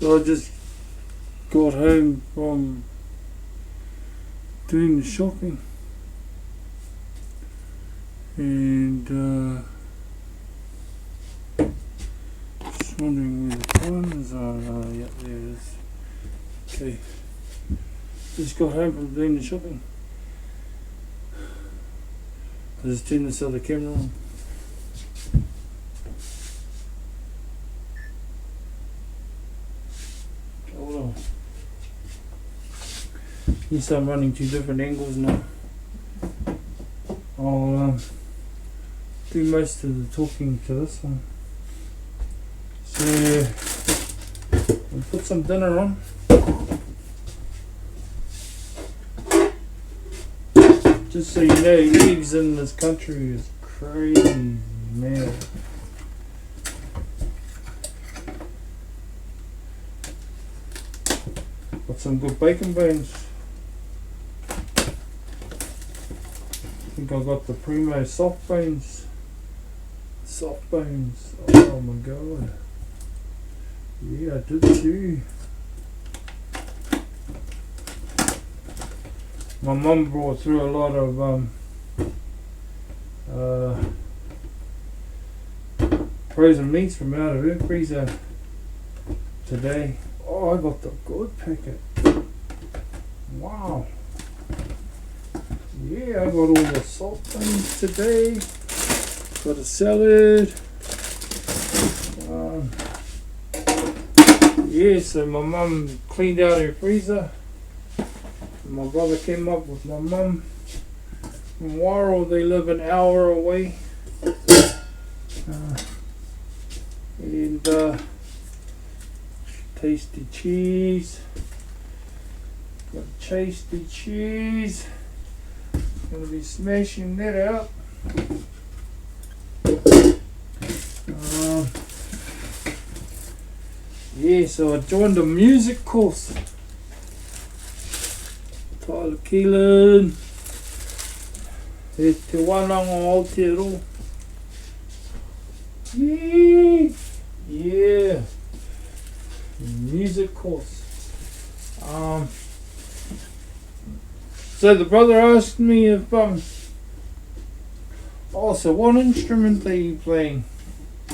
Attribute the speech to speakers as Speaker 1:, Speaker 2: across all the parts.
Speaker 1: So I just got home from doing the shopping, and just wondering where the phone is. Oh, yeah, there it is. Okay, just got home from doing the shopping. I just turned this other camera on. Hold on. Yes, I'm running two different angles now. I'll do most of the talking to this one. So we'll put some dinner on. Just so you know, eggs in this country is crazy, man. Got some good bacon bones. I think I got the primo soft bones. Soft bones. Oh my god. Yeah, I did too. My mum brought through a lot of frozen meats from out of her freezer today. Oh, I got the good packet. Wow. Yeah, I got all the salt things today. Got a salad. Yeah, so my mum cleaned out her freezer. My brother came up with my mum from Warrell. They live an hour away. And tasty cheese. Got tasty cheese. Gonna be smashing that out. Yeah, so I joined a music course. Tyler Keelan. E te wānanga o Aotearoa. Yeah. Music course. So the brother asked me if so what instrument are you playing? I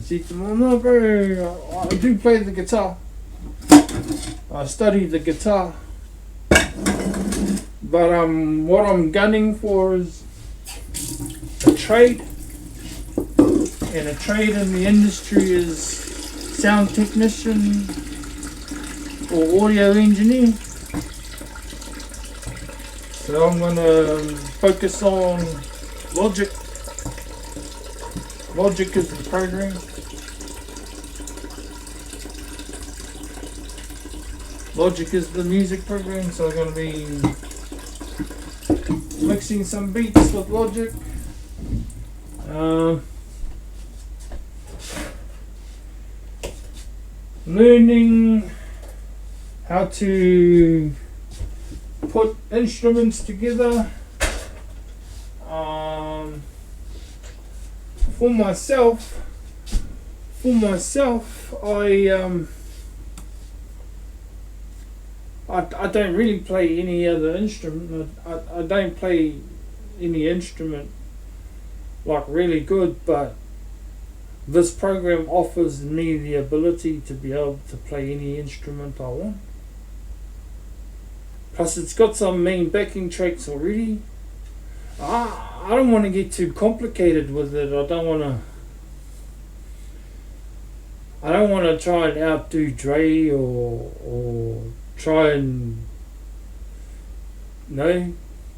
Speaker 1: said, well, no bro, I do play the guitar. I study the guitar. But what I'm gunning for is a trade. And a trade in the industry is sound technician or audio engineer. So I'm going to focus on Logic. Logic is the program. Logic is the music program, so I'm going to be mixing some beats with Logic. Learning how to put instruments together. For myself, I don't really play any other instrument. I don't play any instrument like really good, but this program offers me the ability to be able to play any instrument I want. Plus it's got some main backing tracks already. I don't want to get too complicated with it. I don't want to try and outdo Dre or try and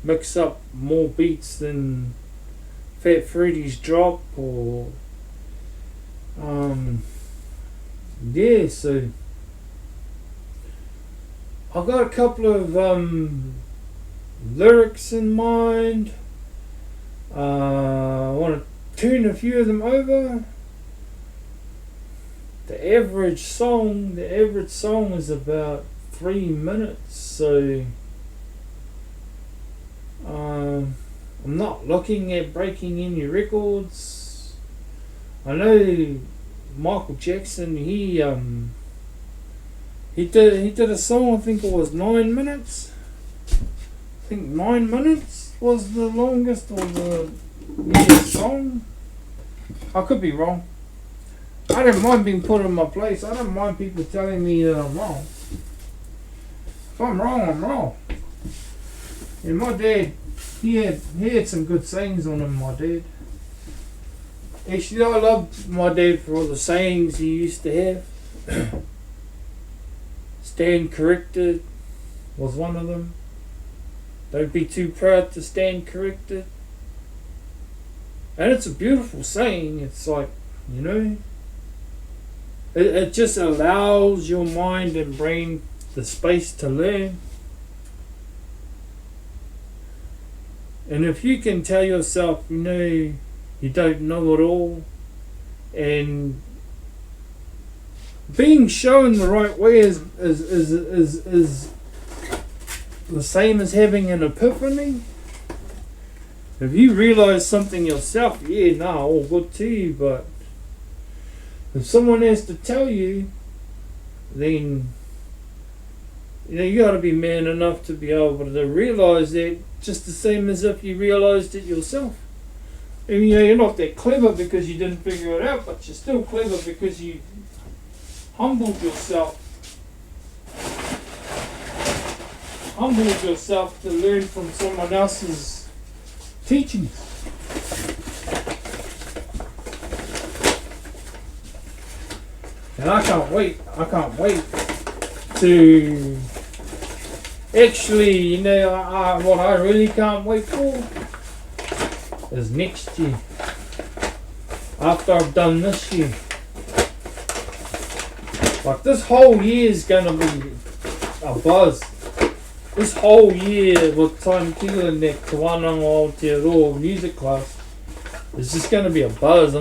Speaker 1: mix up more beats than Fat Freddy's drop or yeah, so I've got a couple of lyrics in mind. I want to turn a few of them over. The average song is about 3 minutes, so I'm not looking at breaking any records. I know Michael Jackson, he He did a song. I think it was 9 minutes. I think 9 minutes was the longest of the song. I could be wrong. I don't mind being put in my place. I don't mind people telling me that I'm wrong. If I'm wrong, I'm wrong. And my dad, he had some good sayings on him, my dad. Actually, I loved my dad for all the sayings he used to have. Stand corrected was one of them. Don't be too proud to stand corrected. And it's a beautiful saying. It's like, you know, it just allows your mind and brain the space to learn. And if you can tell yourself, you know, you don't know it all, and being shown the right way is the same as having an epiphany. If you realise something yourself, yeah, nah, all good to you, but if someone has to tell you, then you know, you got to be man enough to be able to realise that, just the same as if you realised it yourself. And you know, you're not that clever because you didn't figure it out, but you're still clever because you humbled yourself. Humbled yourself to learn from someone else's teachings. And I can't wait to actually, you know, what I really can't wait for is next year. After I've done this year. Like, this whole year is going to be a buzz. This whole year with Time Kila and that Kawananga Aotearoa music class is just going to be a buzz.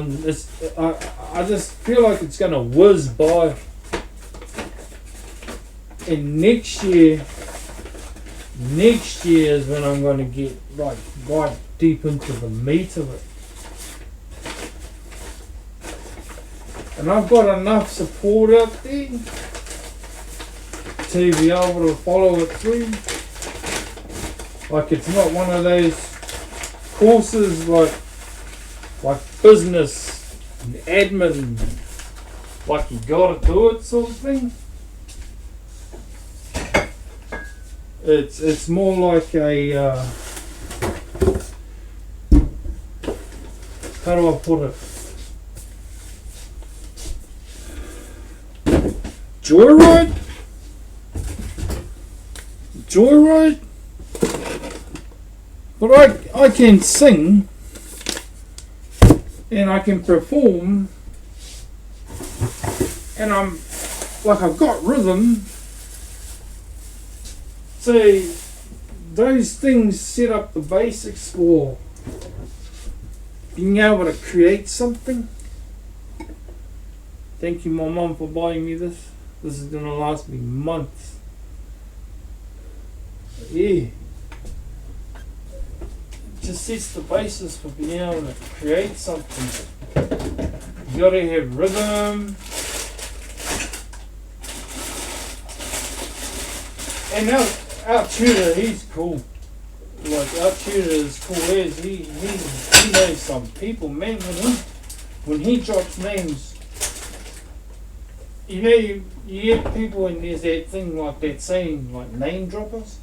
Speaker 1: I just feel like it's going to whiz by. And next year is when I'm going to get right deep into the meat of it. And I've got enough support out there to be able to follow it through. Like, it's not one of those courses like business and admin, like you gotta do it sort of thing. It's more like a how do I put it? Joyride? But I can sing and I can perform and I've got rhythm. So those things set up the basics for being able to create something. Thank you, my mum, for buying me this. This is going to last me months. But yeah. It just sets the basis for being able to create something. You got to have rhythm. And our tutor, he's cool. Like, our tutor is cool as he knows some people, man. When he drops names, you know, you get people, and there's that thing, like that saying, like name droppers.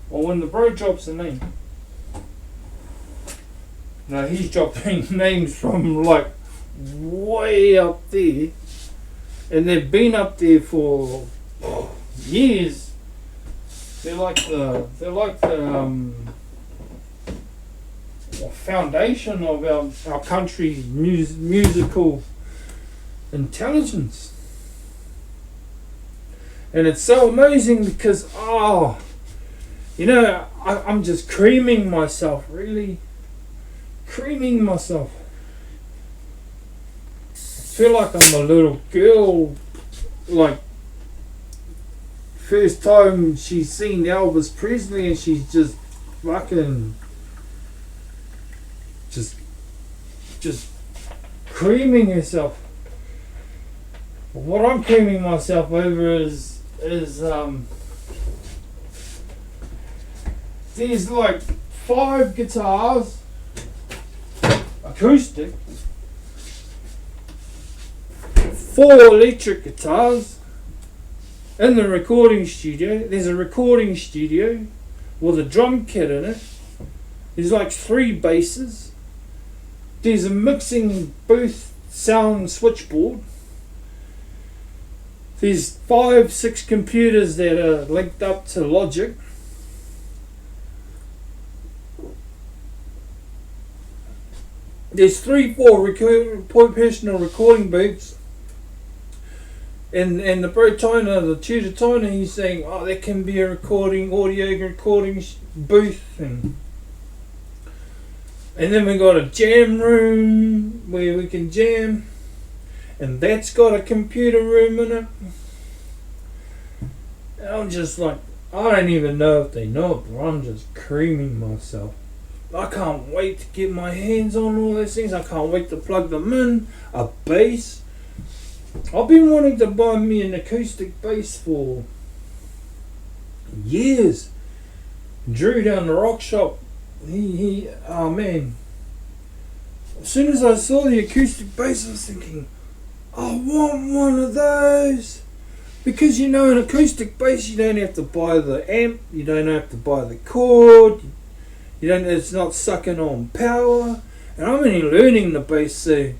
Speaker 1: Well, when the bro drops a name, now he's dropping names from like way up there, and they've been up there for years. They're like the foundation of our country's musical intelligence. And it's so amazing because, you know, I'm just creaming myself, really. Creaming myself. I feel like I'm a little girl, like, first time she's seen Elvis Presley and she's just fucking just creaming herself. What I'm creaming myself over is there's like 5 guitars, acoustic, 4 electric guitars in the recording studio. There's a recording studio with a drum kit in it. There's like 3 basses. There's a mixing booth sound switchboard. There's 5-6 computers that are linked up to Logic. There's 3-4 personal recording booths. And the bro Toner, the tutor Toner, he's saying, oh, that can be a audio recording booth thing. And then we got a jam room where we can jam. And that's got a computer room in it. And I'm just like, I don't even know if they know it, but I'm just creaming myself. I can't wait to get my hands on all those things. I can't wait to plug them in. A bass. I've been wanting to buy me an acoustic bass for years. Drew down the rock shop, oh man. As soon as I saw the acoustic bass, I was thinking, I want one of those. Because an acoustic bass, you don't have to buy the amp, you don't have to buy the cord, it's not sucking on power. And I'm only learning the bass, so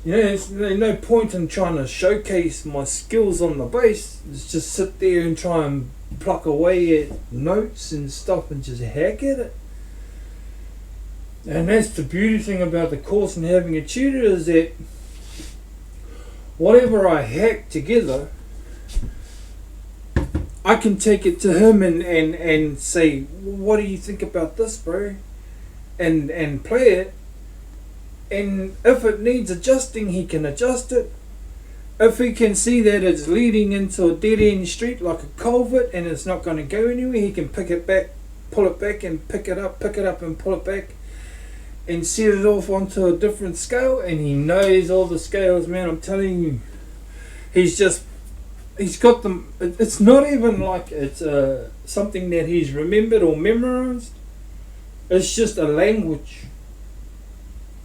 Speaker 1: there's no point in trying to showcase my skills on the bass. It's just sit there and try and pluck away at notes and stuff and just hack at it. And that's the beauty thing about the course and having a tutor, is that whatever I hack together, I can take it to him and say, what do you think about this, bro? And play it. And if it needs adjusting, he can adjust it. If he can see that it's leading into a dead end street like a culvert and it's not going to go anywhere, he can pick it back, pull it back and pick it up and pull it back and set it off onto a different scale. And he knows all the scales, man, I'm telling you. He's got them. It's not even like it's something that he's remembered or memorized. It's just a language.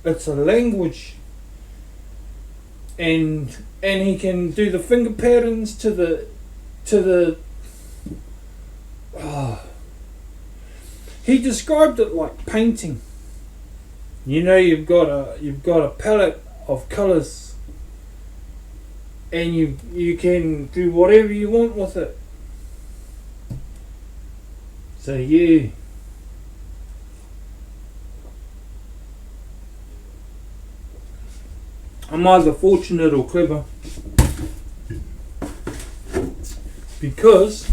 Speaker 1: It's a language, and he can do the finger patterns to the. He described it like painting. You've got a palette of colours, and you can do whatever you want with it. So yeah. I'm either fortunate or clever, because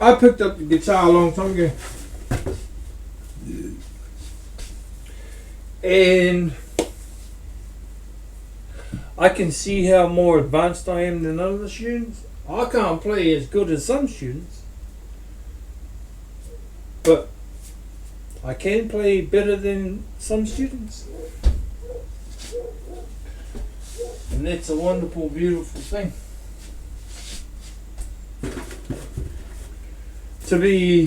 Speaker 1: I picked up the guitar a long time ago, and I can see how more advanced I am than other students. I can't play as good as some students, but I can play better than some students. And that's a wonderful, beautiful thing. To be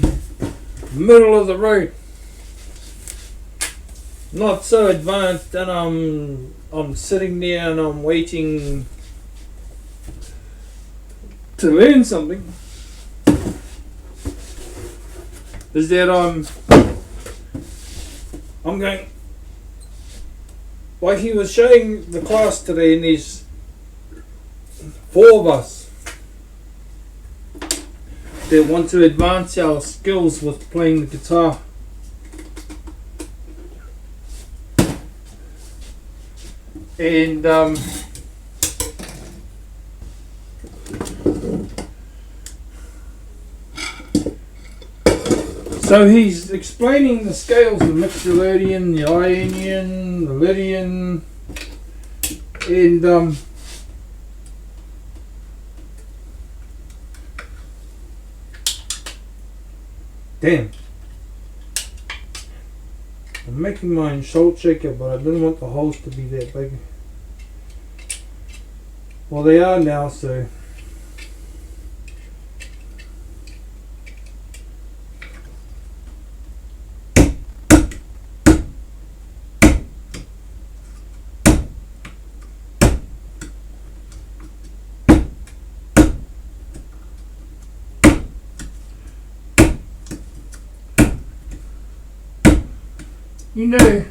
Speaker 1: middle of the road. Not so advanced that I'm sitting there and I'm waiting to learn something. Is that I'm going, like he was showing the class today, and there's 4 of us that want to advance our skills with playing the guitar. And so he's explaining the scales, the Mixolydian, the Ionian, the Lydian, and damn. I'm making my own salt shaker, but I didn't want the holes to be that big. Well, they are now, so. You know,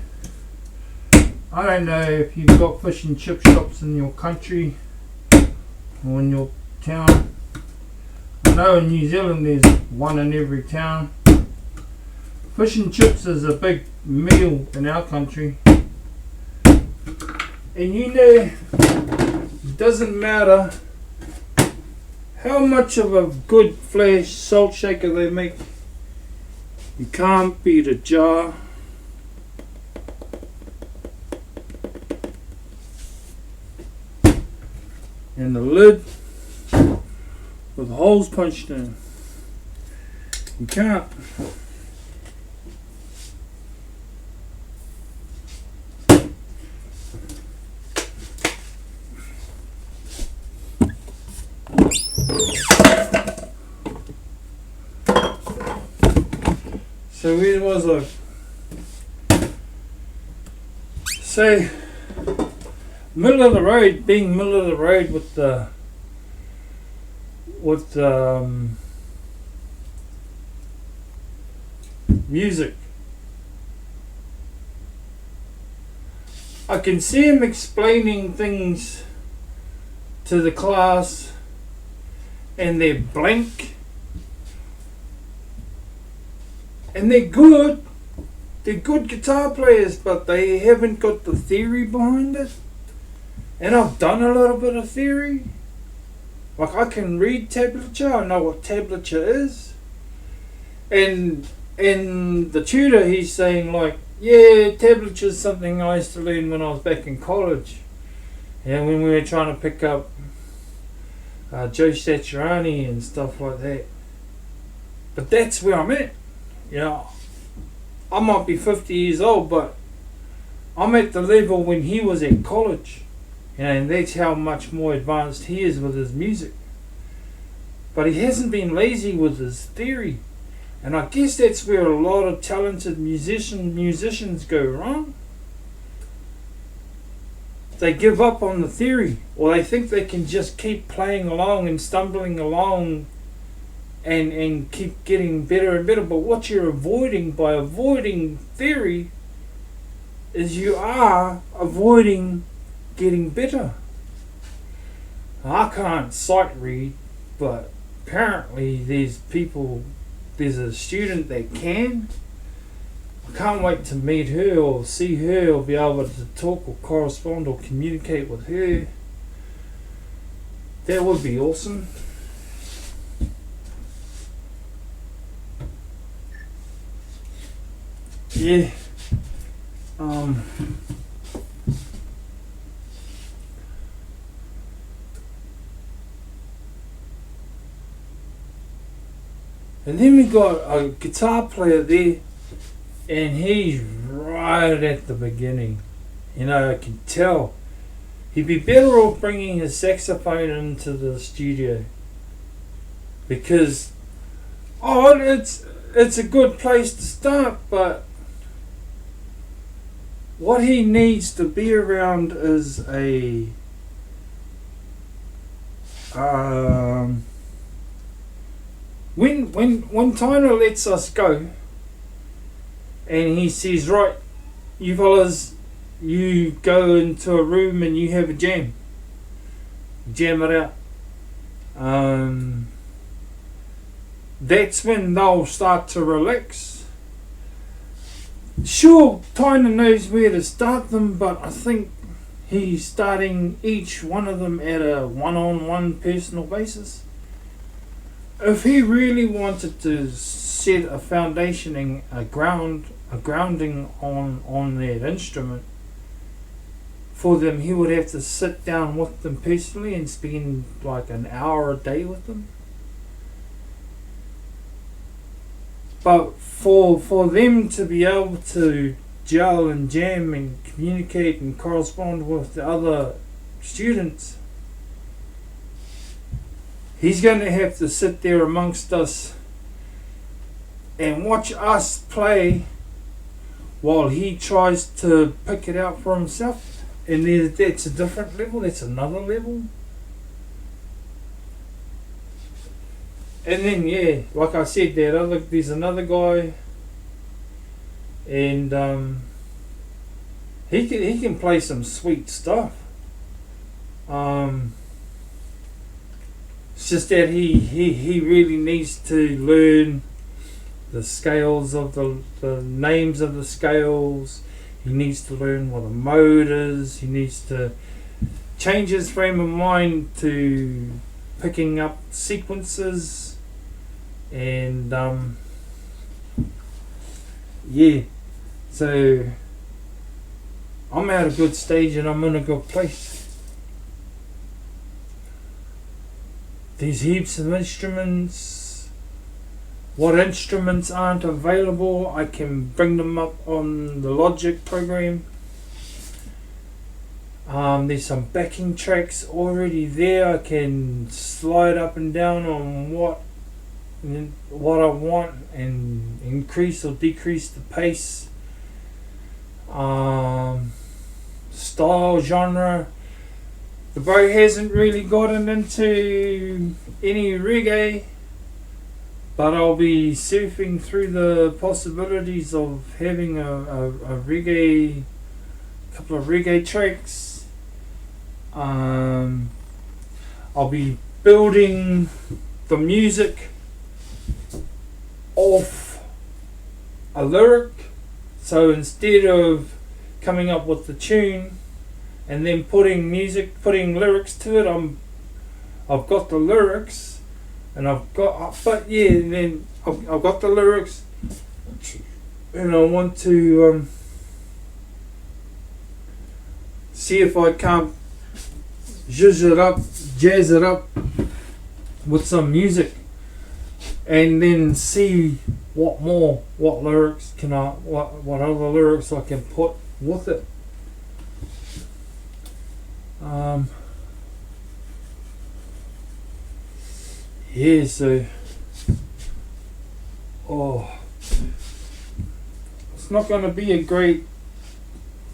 Speaker 1: I don't know if you've got fish and chip shops in your country or in your town. I know in New Zealand there's one in every town. Fish and chips is a big meal in our country. And you know, it doesn't matter how much of a good flash salt shaker they make, you can't beat a jar. And the lid with holes punched in. You can't. So it was a say middle of the road, being middle of the road with music. I can see him explaining things to the class and they're blank and they're good guitar players, but they haven't got the theory behind it. And I've done a little bit of theory. Like I can read tablature, I know what tablature is. And the tutor, he's saying like, yeah, tablature is something I used to learn when I was back in college. And when we were trying to pick up Joe Satriani and stuff like that. But that's where I'm at. You know, I might be 50 years old, but I'm at the level when he was at college. And that's how much more advanced he is with his music. But he hasn't been lazy with his theory. And I guess that's where a lot of talented musicians go wrong. They give up on the theory, or they think they can just keep playing along and stumbling along and keep getting better and better. But what you're avoiding by avoiding theory is you are avoiding getting better. I can't sight read, but apparently there's a student that can. I can't wait to meet her or see her or be able to talk or correspond or communicate with her. That would be awesome. Yeah. And then we got a guitar player there, and he's right at the beginning. You know, I can tell. He'd be better off bringing his saxophone into the studio. Because, it's a good place to start, but what he needs to be around is a when Tyner lets us go and he says, right, you fellas, you go into a room and you have a jam it out, that's when they'll start to relax. Sure, Tyner knows where to start them, but I think he's starting each one of them at a one-on-one personal basis. If he really wanted to set a foundation and a grounding on that instrument for them, he would have to sit down with them personally and spend like an hour a day with them. But for them to be able to gel and jam and communicate and correspond with the other students. He's going to have to sit there amongst us and watch us play while he tries to pick it out for himself. And that's a different level, that's another level. And then, yeah, like I said, there's another guy, and he can play some sweet stuff. It's just that he really needs to learn the scales of the names of the scales. He needs to learn what a mode is. He needs to change his frame of mind to picking up sequences. And yeah, so I'm at a good stage and I'm in a good place. There's heaps of instruments. What instruments aren't available, I can bring them up on the Logic program. There's some backing tracks already there. I can slide up and down on what I want and increase or decrease the pace. Style, genre. The boat hasn't really gotten into any reggae, but I'll be surfing through the possibilities of having a reggae, couple of reggae tracks. I'll be building the music off a lyric, so instead of coming up with the tune and then putting lyrics to it, I've got the lyrics, and I've got the lyrics, and I want to see if I can't jazz it up with some music, and then see what lyrics what other lyrics I can put with it. Yeah, so it's not going to be a great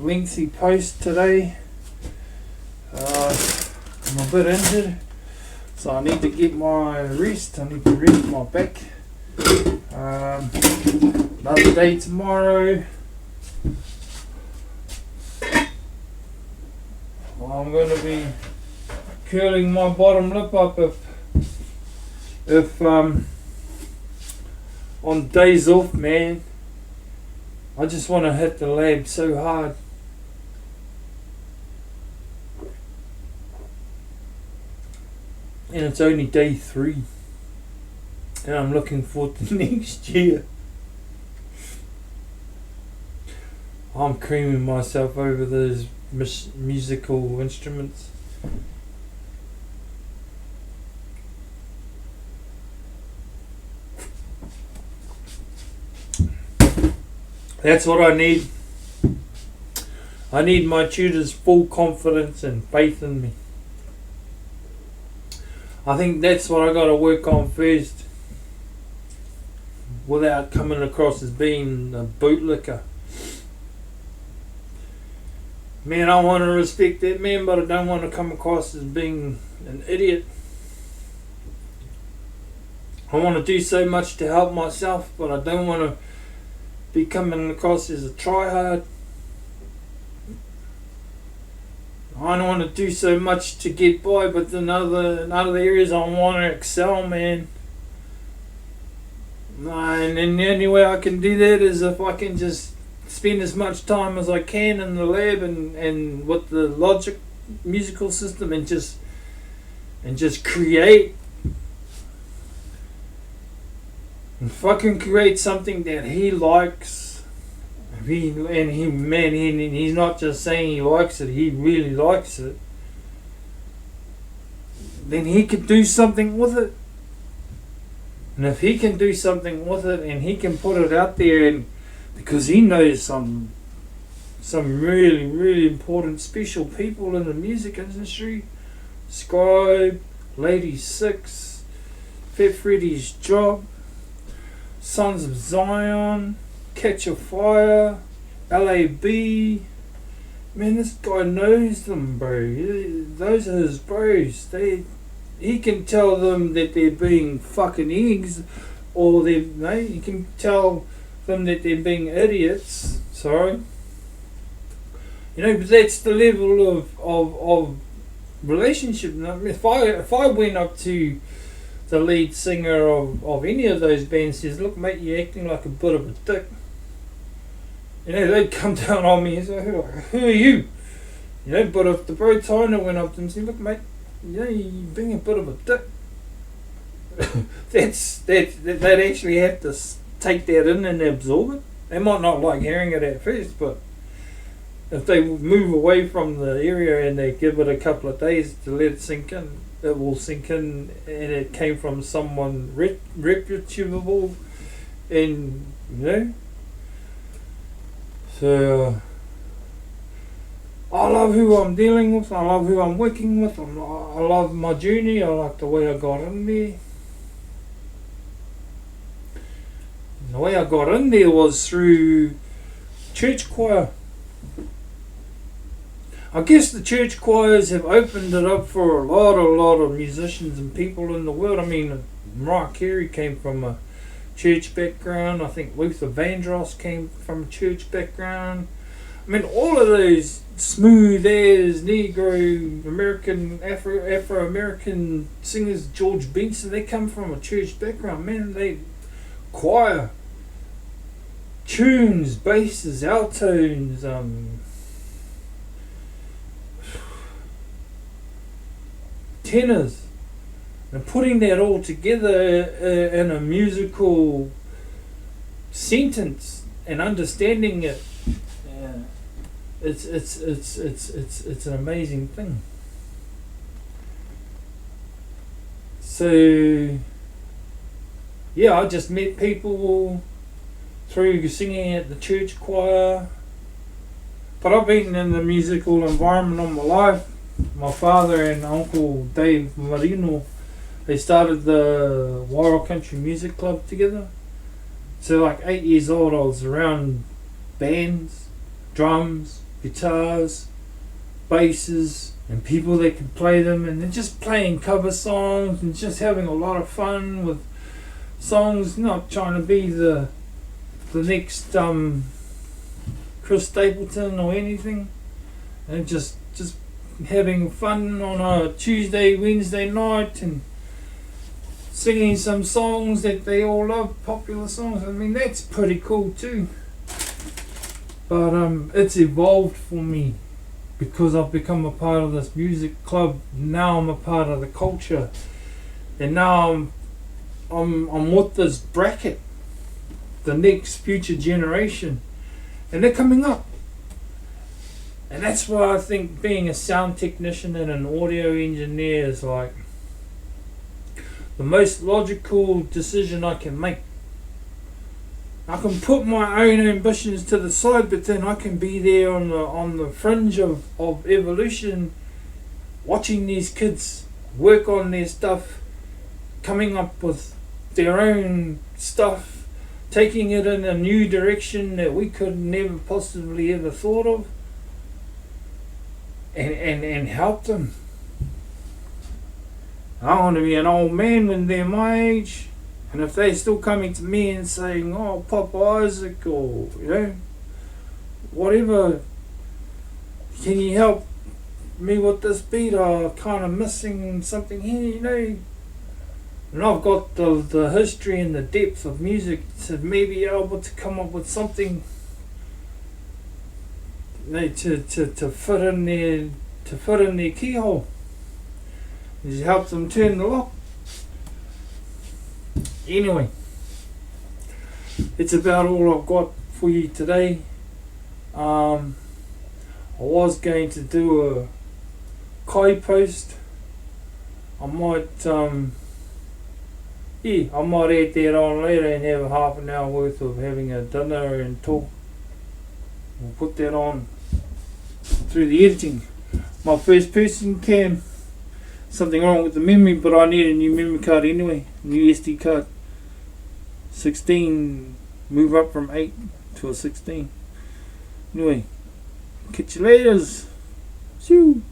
Speaker 1: lengthy post today. I'm a bit injured, so I need to get my rest. I need to rest my back. Another day tomorrow. I'm going to be curling my bottom lip up if on days off, man. I just want to hit the lab so hard. And it's only day 3, and I'm looking forward to next year. I'm creaming myself over those musical instruments. That's what I need. I need my tutor's full confidence and faith in me. I think that's what I got to work on first, without coming across as being a bootlicker. Man, I want to respect that man, but I don't want to come across as being an idiot. I want to do so much to help myself, but I don't want to be coming across as a tryhard. I don't want to do so much to get by, but in other areas I want to excel, man. And then the only way I can do that is if I can just spend as much time as I can in the lab and with the Logic musical system and just create. And if I can create something that he likes, he's not just saying he likes it, he really likes it, then he could do something with it. And if he can do something with it and he can put it out there, and because he knows some some really, really important, special people in the music industry. Scribe, Lady Six, Fat Freddy's Job, Sons of Zion, Catch a Fire, LAB. Man, this guy knows them, bro. Those are his bros. He can tell them that they're being fucking eggs, or he can tell them that they're being idiots. Sorry. But that's the level of relationship. If I went up to the lead singer of any of those bands, says, "Look, mate, you're acting like a bit of a dick," they'd come down on me and say, "Who are you?" But if the bro Tyner went up to him and said, "Look, mate, you're being a bit of a dick," they'd actually have to take that in and absorb it. They might not like hearing it at first, but if they move away from the area and they give it a couple of days to let it sink in, it will sink in, and it came from someone reputable, and So I love who I'm dealing with. I love who I'm working with. I love my journey. I like the way I got in there. And the way I got in there was through church choir. I guess the church choirs have opened it up for a lot of musicians and people in the world. I mean, Mariah Carey came from a church background. I think Luther Vandross came from a church background. I mean, all of those smooth as Negro American, Afro-American singers, George Benson, they come from a church background. Man, they choir, tunes, basses, altones, tenors, and putting that all together in a musical sentence and understanding it, it's an amazing thing. So yeah, I just met people through singing at the church choir, but I've been in the musical environment all my life. My father and Uncle Dave Marino, they started the Wild Country Music Club together. So like 8 years old, I was around bands, drums, guitars, basses, and people that could play them, and they're just playing cover songs and just having a lot of fun with songs, not trying to be the next Chris Stapleton or anything, and just having fun on a Tuesday, Wednesday night and singing some songs that they all love, popular songs. I mean, that's pretty cool too. But it's evolved for me because I've become a part of this music club. Now I'm a part of the culture, and now I'm with this bracket, the next future generation, and they're coming up. And that's why I think being a sound technician and an audio engineer is like the most logical decision I can make. I can put my own ambitions to the side, but then I can be there on the fringe of evolution, watching these kids work on their stuff, coming up with their own stuff, taking it in a new direction that we could never possibly ever thought of. And help them. I want to be an old man when they're my age, and if they're still coming to me and saying, "Oh, Papa Isaac," or whatever, can you help me with this beat? I'm kind of missing something here, And I've got the history and the depth of music to maybe be able to come up with something to fit in their keyhole. Just help them turn the lock. Anyway, it's about all I've got for you today. I was going to do a Kai post. I might add that on later and have half an hour worth of having a dinner and talk We'll put that on through the editing. My first person cam, something wrong with the memory, but I need a new memory card anyway, new SD card. 16, move up from 8 to a 16. Anyway, catch you later. Shoo.